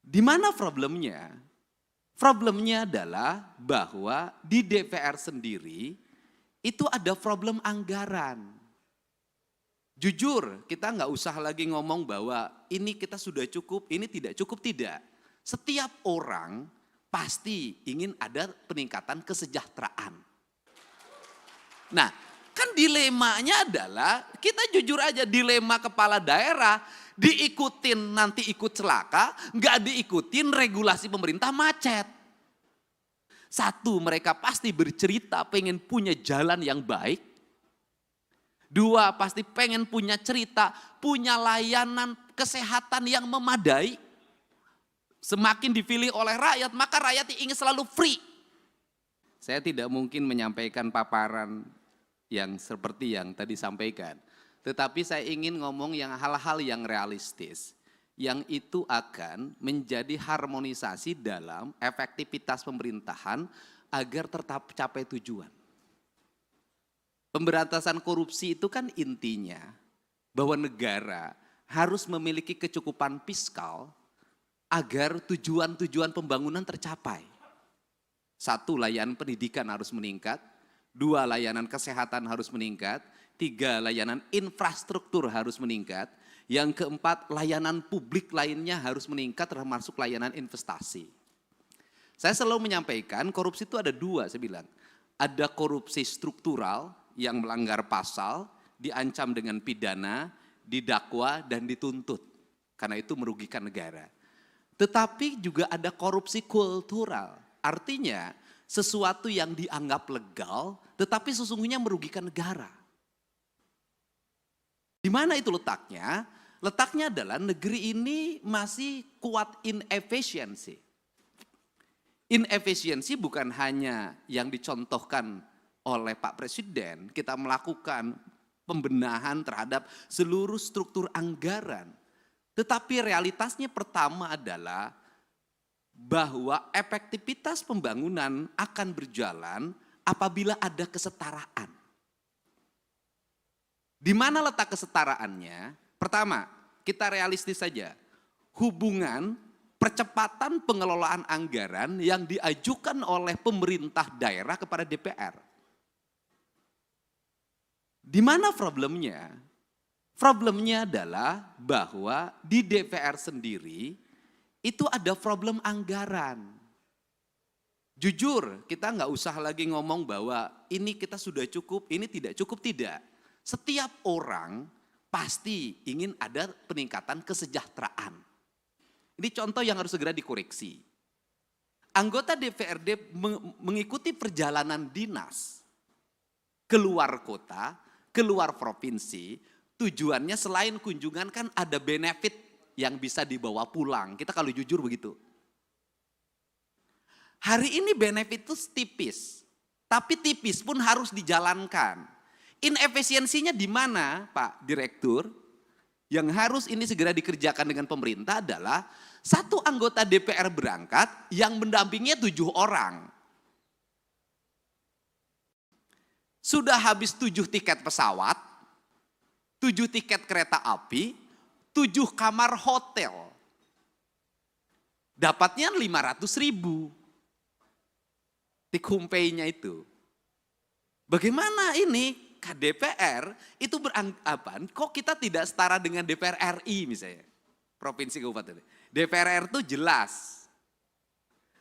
Di mana problemnya? Problemnya adalah bahwa di DPR sendiri itu ada problem anggaran. Jujur, kita nggak usah lagi ngomong bahwa ini kita sudah cukup, ini tidak cukup, tidak. Setiap orang pasti ingin ada peningkatan kesejahteraan. Nah, kan dilemanya adalah, kita jujur aja, dilema kepala daerah, diikutin nanti ikut celaka, nggak diikutin regulasi pemerintah macet. Satu, mereka pasti bercerita pengen punya jalan yang baik. Dua, pasti pengen punya cerita, punya layanan kesehatan yang memadai. Semakin dipilih oleh rakyat, maka rakyat ingin selalu free. Saya tidak mungkin menyampaikan paparan yang seperti yang tadi sampaikan. Tetapi saya ingin ngomong yang hal-hal yang realistis. Yang itu akan menjadi harmonisasi dalam efektivitas pemerintahan agar tetap capai tujuan. Pemberantasan korupsi itu kan intinya bahwa negara harus memiliki kecukupan fiskal agar tujuan-tujuan pembangunan tercapai. Satu, layanan pendidikan harus meningkat. Dua, layanan kesehatan harus meningkat. Tiga, layanan infrastruktur harus meningkat. Yang keempat, layanan publik lainnya harus meningkat termasuk layanan investasi. Saya selalu menyampaikan korupsi itu ada dua, saya bilang. Ada korupsi struktural yang melanggar pasal, diancam dengan pidana, didakwa dan dituntut. Karena itu merugikan negara. Tetapi juga ada korupsi kultural. Artinya sesuatu yang dianggap legal tetapi sesungguhnya merugikan negara. Di mana itu letaknya? Letaknya adalah negeri ini masih kuat inefisiensi. Inefisiensi bukan hanya yang dicontohkan oleh Pak Presiden, kita melakukan pembenahan terhadap seluruh struktur anggaran. Tetapi realitasnya pertama adalah bahwa efektivitas pembangunan akan berjalan apabila ada kesetaraan. Di mana letak kesetaraannya? Pertama, kita realistis saja. Hubungan percepatan pengelolaan anggaran yang diajukan oleh pemerintah daerah kepada DPR. Di mana problemnya? Problemnya adalah bahwa di DPR sendiri itu ada problem anggaran. Jujur, kita nggak usah lagi ngomong bahwa ini kita sudah cukup, ini tidak cukup, tidak. Setiap orang pasti ingin ada peningkatan kesejahteraan. Ini contoh yang harus segera dikoreksi. Anggota DPRD mengikuti perjalanan dinas keluar kota, keluar provinsi, tujuannya selain kunjungan kan ada benefit yang bisa dibawa pulang. Kita kalau jujur begitu. Hari ini benefit itu tipis, tapi tipis pun harus dijalankan. Inefisiensinya di mana Pak Direktur? Yang harus ini segera dikerjakan dengan pemerintah adalah satu anggota DPR berangkat yang mendampinginya 7 orang. Sudah habis 7 tiket pesawat, 7 tiket kereta api, 7 kamar hotel. Dapatnya 500.000. Take home pay-nya itu. Bagaimana ini DPR itu beranggapan kok kita tidak setara dengan DPR RI misalnya. Provinsi kabupaten. DPR RI itu jelas.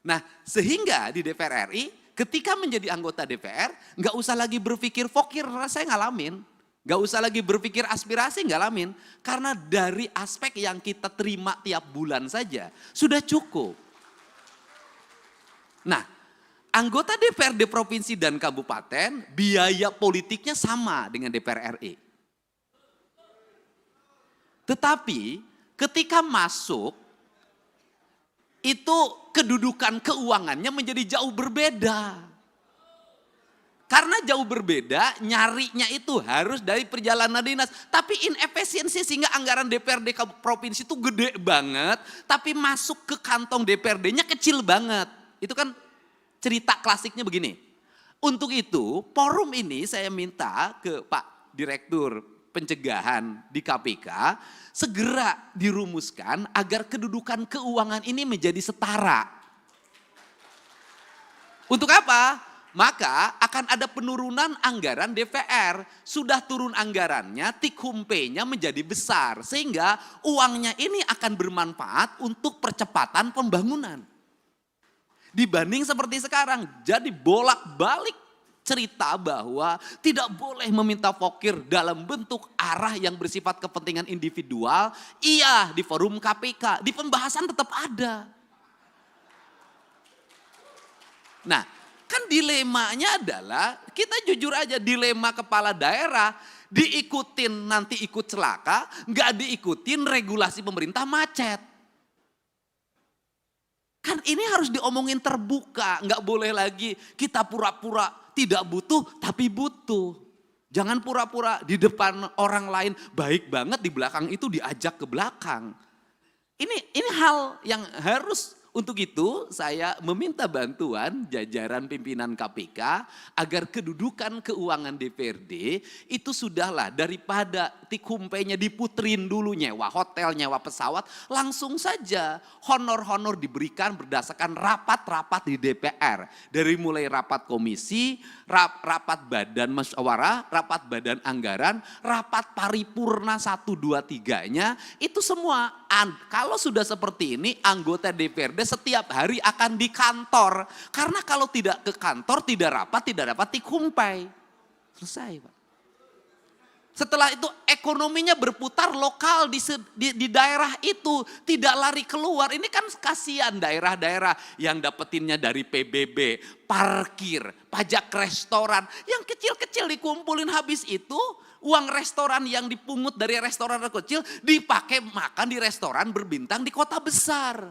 Nah sehingga di DPR RI ketika menjadi anggota DPR, nggak usah lagi berpikir fokir, saya ngalamin. Nggak usah lagi berpikir aspirasi, ngalamin. Karena dari aspek yang kita terima tiap bulan saja, sudah cukup. Nah, anggota DPRD provinsi dan kabupaten, biaya politiknya sama dengan DPR RI. Tetapi ketika masuk, itu kedudukan keuangannya menjadi jauh berbeda. Karena jauh berbeda, nyarinya itu harus dari perjalanan dinas. Tapi inefisiensi sehingga anggaran DPRD provinsi itu gede banget. Tapi masuk ke kantong DPRD-nya kecil banget. Itu kan cerita klasiknya begini. Untuk itu, forum ini saya minta ke Pak Direktur pencegahan di KPK segera dirumuskan agar kedudukan keuangan ini menjadi setara. Untuk apa? Maka akan ada penurunan anggaran DPR. Sudah turun anggarannya, tikhumpe-nya menjadi besar. Sehingga uangnya ini akan bermanfaat untuk percepatan pembangunan. Dibanding seperti sekarang, jadi bolak-balik cerita bahwa tidak boleh meminta vokir dalam bentuk arah yang bersifat kepentingan individual. Iya, di forum KPK, di pembahasan tetap ada. Nah, kan dilemanya adalah, kita jujur aja, dilema kepala daerah, diikutin nanti ikut celaka, nggak diikutin regulasi pemerintah macet. Kan ini harus diomongin terbuka, nggak boleh lagi kita pura-pura tidak butuh tapi butuh. Jangan pura-pura di depan orang lain baik banget, di belakang itu diajak ke belakang. Ini hal yang harus. Untuk itu saya meminta bantuan jajaran pimpinan KPK agar kedudukan keuangan DPRD itu sudahlah, daripada tikhumpe-nya diputerin dulu, nyewa hotel, nyewa pesawat, langsung saja honor-honor diberikan berdasarkan rapat-rapat di DPR. Dari mulai rapat komisi, rapat badan musyawarah, rapat badan anggaran, rapat paripurna 1, 2, 3-nya, itu semua. Kalau sudah seperti ini, anggota DPRD setiap hari akan di kantor. Karena kalau tidak ke kantor, tidak dapat tikhumpe. Selesai, Pak. Setelah itu ekonominya berputar lokal di daerah itu. Tidak lari keluar. Ini kan kasihan daerah-daerah yang dapetinnya dari PBB, parkir, pajak restoran. Yang kecil-kecil dikumpulin, habis itu uang restoran yang dipungut dari restoran kecil dipakai makan di restoran berbintang di kota besar.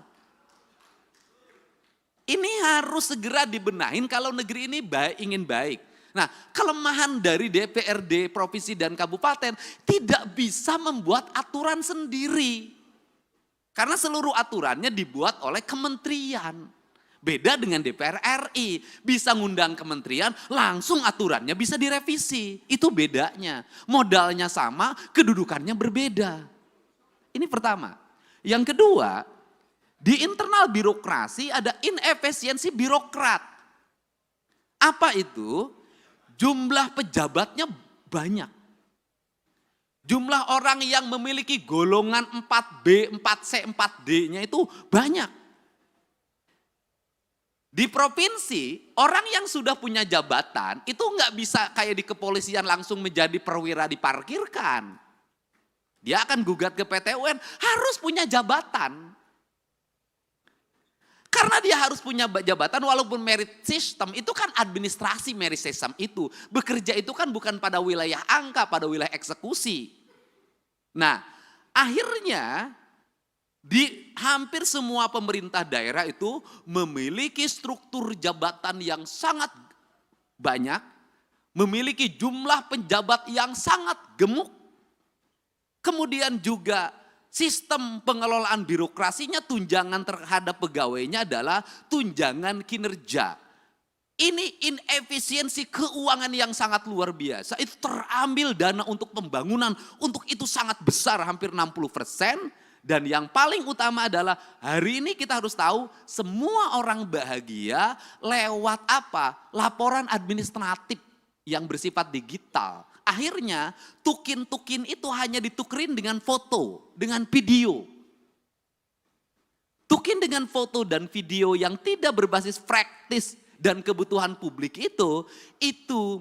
Ini harus segera dibenahin kalau negeri ini ingin baik. Nah, kelemahan dari DPRD, provinsi dan kabupaten tidak bisa membuat aturan sendiri. Karena seluruh aturannya dibuat oleh kementerian. Beda dengan DPR RI, bisa ngundang kementerian, langsung aturannya bisa direvisi. Itu bedanya. Modalnya sama, kedudukannya berbeda. Ini pertama. Yang kedua, di internal birokrasi ada inefisiensi birokrat. Apa itu? Jumlah pejabatnya banyak. Jumlah orang yang memiliki golongan 4B, 4C, 4D-nya itu banyak. Di provinsi, orang yang sudah punya jabatan itu nggak bisa kayak di kepolisian langsung menjadi perwira diparkirkan. Dia akan gugat ke PT UN, harus punya jabatan. Karena dia harus punya jabatan walaupun merit system, itu kan administrasi merit system itu. Bekerja itu kan bukan pada wilayah angka, pada wilayah eksekusi. Nah, akhirnya di hampir semua pemerintah daerah itu memiliki struktur jabatan yang sangat banyak, memiliki jumlah penjabat yang sangat gemuk, kemudian juga sistem pengelolaan birokrasinya, tunjangan terhadap pegawainya adalah tunjangan kinerja. Ini inefisiensi keuangan yang sangat luar biasa. Itu terambil dana untuk pembangunan, untuk itu sangat besar, hampir 60%. Dan yang paling utama adalah hari ini kita harus tahu semua orang bahagia lewat apa? Laporan administratif yang bersifat digital. Akhirnya tukin-tukin itu hanya ditukerin dengan foto, dengan video. Tukin dengan foto dan video yang tidak berbasis praktis dan kebutuhan publik itu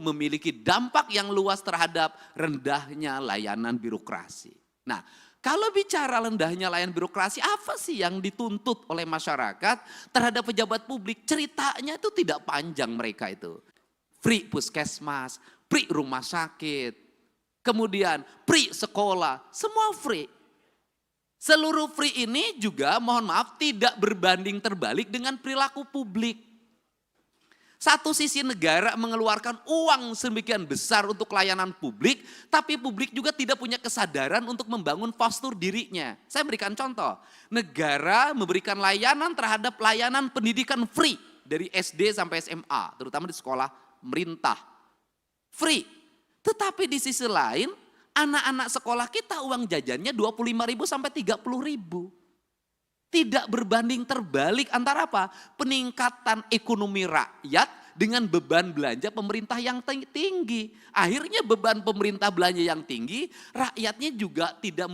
memiliki dampak yang luas terhadap rendahnya layanan birokrasi. Nah, kalau bicara rendahnya layanan birokrasi, apa sih yang dituntut oleh masyarakat terhadap pejabat publik? Ceritanya itu tidak panjang mereka itu. Free puskesmas, free rumah sakit, kemudian free sekolah, semua free. Seluruh free ini juga mohon maaf tidak berbanding terbalik dengan perilaku publik. Satu sisi negara mengeluarkan uang sedemikian besar untuk layanan publik, tapi publik juga tidak punya kesadaran untuk membangun postur dirinya. Saya berikan contoh, negara memberikan layanan terhadap layanan pendidikan free dari SD sampai SMA, terutama di sekolah pemerintah. Free, tetapi di sisi lain Anak-anak sekolah kita uang jajannya 25.000 sampai 30.000. Tidak berbanding terbalik antara apa? Peningkatan ekonomi rakyat dengan beban belanja pemerintah yang tinggi. Akhirnya beban pemerintah belanja yang tinggi, rakyatnya juga tidak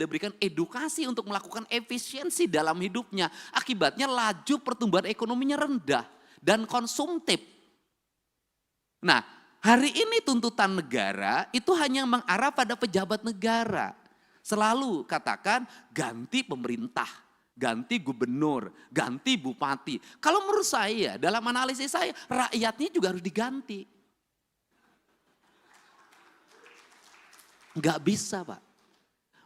berikan edukasi untuk melakukan efisiensi dalam hidupnya. Akibatnya laju pertumbuhan ekonominya rendah dan konsumtif. Nah, hari ini tuntutan negara itu hanya mengarah pada pejabat negara. Selalu katakan ganti pemerintah, ganti gubernur, ganti bupati. Kalau menurut saya, dalam analisis saya, rakyatnya juga harus diganti. Enggak bisa, Pak.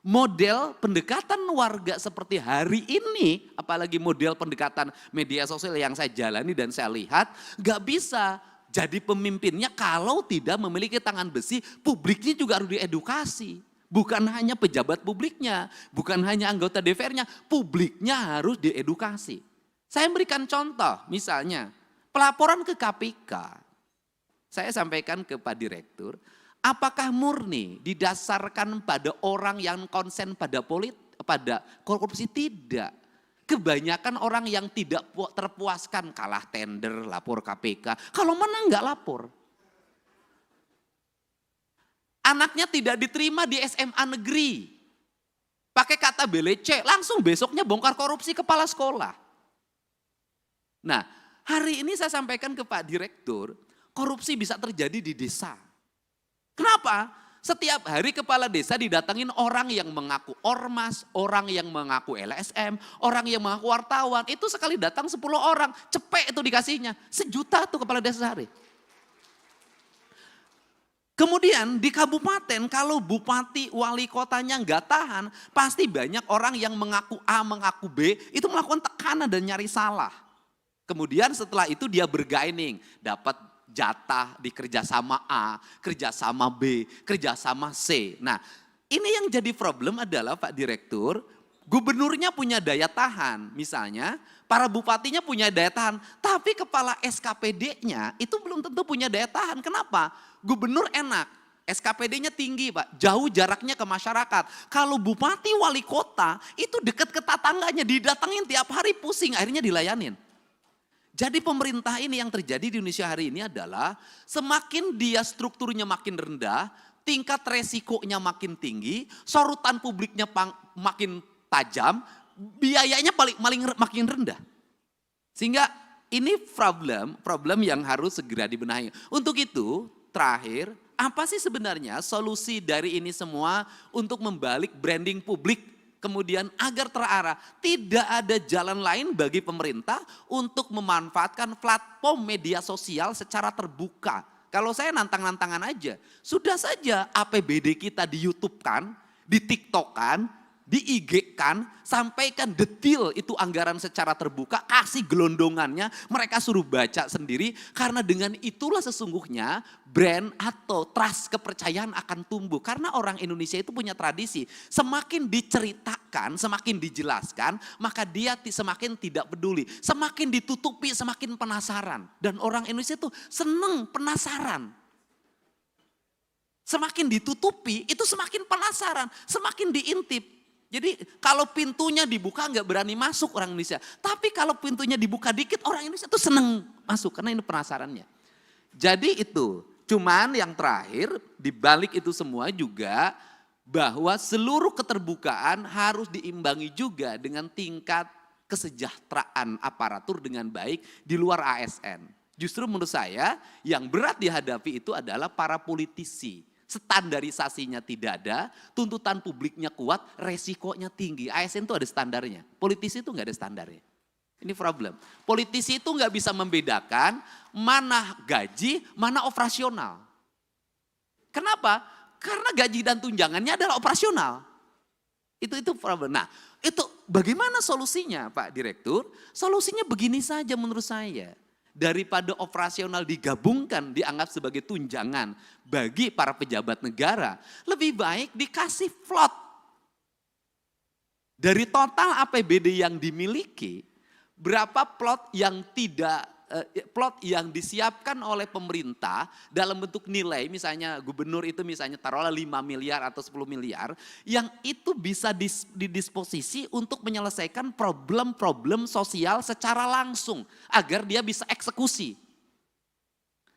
Model pendekatan warga seperti hari ini, apalagi model pendekatan media sosial yang saya jalani dan saya lihat, enggak bisa jadi pemimpinnya kalau tidak memiliki tangan besi, publiknya juga harus diedukasi. Bukan hanya pejabat publiknya, bukan hanya anggota DPR-nya, publiknya harus diedukasi. Saya berikan contoh, misalnya pelaporan ke KPK. Saya sampaikan ke Pak Direktur, apakah murni didasarkan pada orang yang konsen pada korupsi? Tidak. Kebanyakan orang yang tidak terpuaskan, kalah tender, lapor KPK. Kalau menang nggak lapor. Anaknya tidak diterima di SMA negeri. Pakai kata belece, langsung besoknya bongkar korupsi kepala sekolah. Nah, hari ini saya sampaikan ke Pak Direktur, korupsi bisa terjadi di desa. Kenapa? Setiap hari kepala desa didatangin orang yang mengaku ormas, orang yang mengaku LSM, orang yang mengaku wartawan. Itu sekali datang 10 orang, cepet itu dikasihnya. 1 juta tuh kepala desa sehari. Kemudian di kabupaten kalau bupati wali kotanya nggak tahan, pasti banyak orang yang mengaku A, mengaku B, itu melakukan tekanan dan nyari salah. Kemudian setelah itu dia bergaining, dapat jatah di kerjasama A, kerjasama B, kerjasama C. Nah ini yang jadi problem adalah Pak Direktur, gubernurnya punya daya tahan, misalnya para bupatinya punya daya tahan, tapi kepala SKPD-nya itu belum tentu punya daya tahan. Kenapa? Gubernur enak, SKPD-nya tinggi Pak, jauh jaraknya ke masyarakat. Kalau bupati wali kota itu dekat ke tetangganya, didatengin tiap hari pusing, akhirnya dilayanin. Jadi pemerintah ini yang terjadi di Indonesia hari ini adalah semakin dia strukturnya makin rendah, tingkat resikonya makin tinggi, sorotan publiknya makin tajam, biayanya makin rendah. Sehingga ini problem yang harus segera dibenahi. Untuk itu terakhir, apa sih sebenarnya solusi dari ini semua untuk membalik branding publik kemudian agar terarah? Tidak ada jalan lain bagi pemerintah untuk memanfaatkan platform media sosial secara terbuka. Kalau saya nantang-nantangan aja, sudah saja APBD kita di YouTube kan, di TikTok kan, di IG kan, sampaikan detail itu anggaran secara terbuka, kasih gelondongannya, mereka suruh baca sendiri, karena dengan itulah sesungguhnya brand atau trust kepercayaan akan tumbuh. Karena orang Indonesia itu punya tradisi, semakin diceritakan, semakin dijelaskan, maka dia semakin tidak peduli, semakin ditutupi, semakin penasaran. Dan orang Indonesia itu seneng penasaran. Semakin ditutupi, itu semakin penasaran, semakin diintip. Jadi kalau pintunya dibuka nggak berani masuk orang Indonesia. Tapi kalau pintunya dibuka dikit orang Indonesia tuh seneng masuk karena ini penasarannya. Jadi itu, cuman yang terakhir dibalik itu semua juga bahwa seluruh keterbukaan harus diimbangi juga dengan tingkat kesejahteraan aparatur dengan baik di luar ASN. Justru menurut saya yang berat dihadapi itu adalah para politisi. Standarisasinya tidak ada, tuntutan publiknya kuat, resikonya tinggi. ASN itu ada standarnya, politisi itu nggak ada standarnya. Ini problem. Politisi itu nggak bisa membedakan mana gaji, mana operasional. Kenapa? Karena gaji dan tunjangannya adalah operasional. Itu problem. Nah, itu bagaimana solusinya Pak Direktur? Solusinya begini saja menurut saya. Daripada operasional digabungkan dianggap sebagai tunjangan bagi para pejabat negara, lebih baik dikasih plot. Dari total APBD yang dimiliki, berapa plot yang tidak plot yang disiapkan oleh pemerintah dalam bentuk nilai, misalnya gubernur itu misalnya taruhlah 5 miliar atau 10 miliar, yang itu bisa didisposisi untuk menyelesaikan problem-problem sosial secara langsung agar dia bisa eksekusi.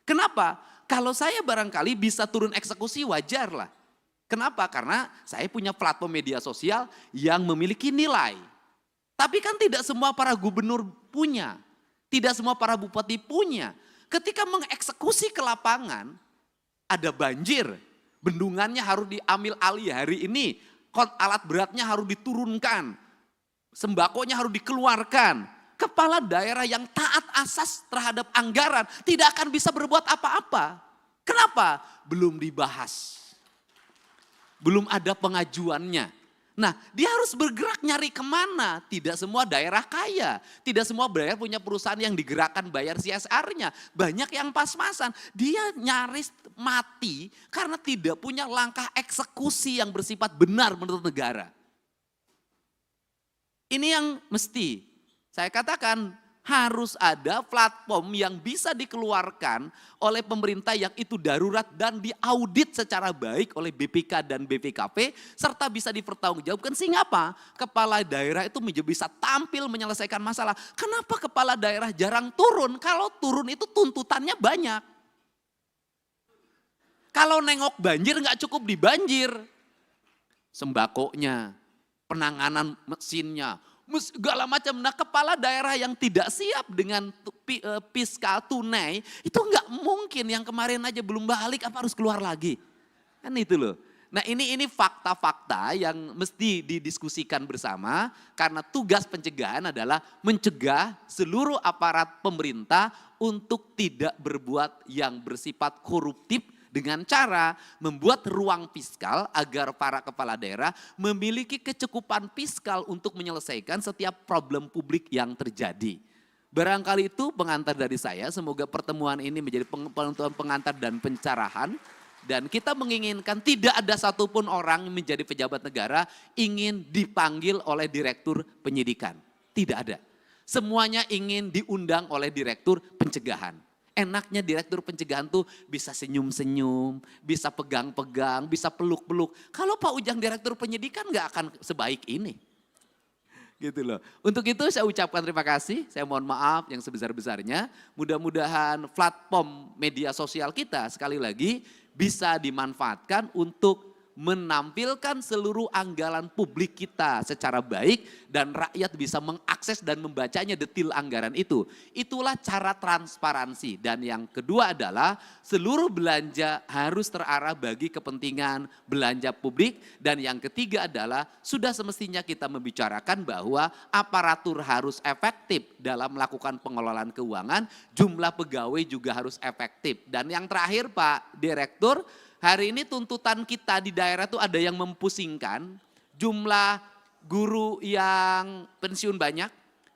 Kenapa? Kalau saya barangkali bisa turun eksekusi wajar lah. Kenapa? Karena saya punya platform media sosial yang memiliki nilai. Tapi kan tidak semua para gubernur punya. Tidak semua para bupati punya. Ketika mengeksekusi ke lapangan, ada banjir. Bendungannya harus diambil alih hari ini. Alat beratnya harus diturunkan. Sembakonya harus dikeluarkan. Kepala daerah yang taat asas terhadap anggaran tidak akan bisa berbuat apa-apa. Kenapa? Belum dibahas. Belum ada pengajuannya. Nah, dia harus bergerak nyari kemana. Tidak semua daerah kaya. Tidak semua daerah punya perusahaan yang digerakkan bayar CSR-nya. Banyak yang pas-pasan. Dia nyaris mati karena tidak punya langkah eksekusi yang bersifat benar menurut negara. Ini yang mesti saya katakan, harus ada platform yang bisa dikeluarkan oleh pemerintah yang itu darurat dan diaudit secara baik oleh BPK dan BPKP serta bisa dipertanggungjawabkan. Sehingga apa? Kepala daerah itu bisa tampil menyelesaikan masalah. Kenapa kepala daerah jarang turun? Kalau turun itu tuntutannya banyak. Kalau nengok banjir nggak cukup di banjir. Sembakonya, penanganan mesinnya, segala macam. Nah, kepala daerah yang tidak siap dengan fiskal tunai itu nggak mungkin. Yang kemarin aja belum balik apa harus keluar lagi, kan itu loh. Nah, ini fakta-fakta yang mesti didiskusikan bersama karena tugas pencegahan adalah mencegah seluruh aparat pemerintah untuk tidak berbuat yang bersifat koruptif dengan cara membuat ruang fiskal agar para kepala daerah memiliki kecukupan fiskal untuk menyelesaikan setiap problem publik yang terjadi. Barangkali itu pengantar dari saya, semoga pertemuan ini menjadi pengantar dan pencerahan. Dan kita menginginkan tidak ada satupun orang yang menjadi pejabat negara ingin dipanggil oleh direktur penyidikan. Tidak ada. Semuanya ingin diundang oleh direktur pencegahan. Enaknya direktur pencegahan tuh bisa senyum-senyum, bisa pegang-pegang, bisa peluk-peluk. Kalau Pak Ujang direktur penyidikan nggak akan sebaik ini. Gitu loh. Untuk itu saya ucapkan terima kasih, saya mohon maaf yang sebesar-besarnya. Mudah-mudahan platform media sosial kita sekali lagi bisa dimanfaatkan untuk menampilkan seluruh anggaran publik kita secara baik dan rakyat bisa mengakses dan membacanya detail anggaran itu. Itulah cara transparansi. Dan yang kedua adalah seluruh belanja harus terarah bagi kepentingan belanja publik. Dan yang ketiga adalah sudah semestinya kita membicarakan bahwa aparatur harus efektif dalam melakukan pengelolaan keuangan, jumlah pegawai juga harus efektif. Dan yang terakhir Pak Direktur, hari ini tuntutan kita di daerah tuh ada yang mempusingkan, jumlah guru yang pensiun banyak,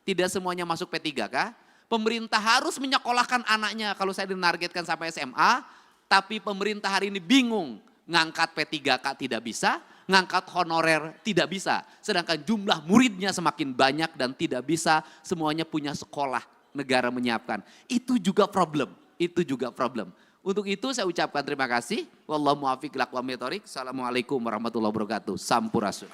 tidak semuanya masuk P3K. Pemerintah harus menyekolahkan anaknya kalau saya dinargetkan sampai SMA, tapi pemerintah hari ini bingung, ngangkat P3K tidak bisa, ngangkat honorer tidak bisa. Sedangkan jumlah muridnya semakin banyak dan tidak bisa semuanya punya sekolah, negara menyiapkan. Itu juga problem, itu juga problem. Untuk itu saya ucapkan terima kasih. Wallahu muwaffiq ila aqwamit thoriq. Assalamualaikum warahmatullahi wabarakatuh. Sampurasun.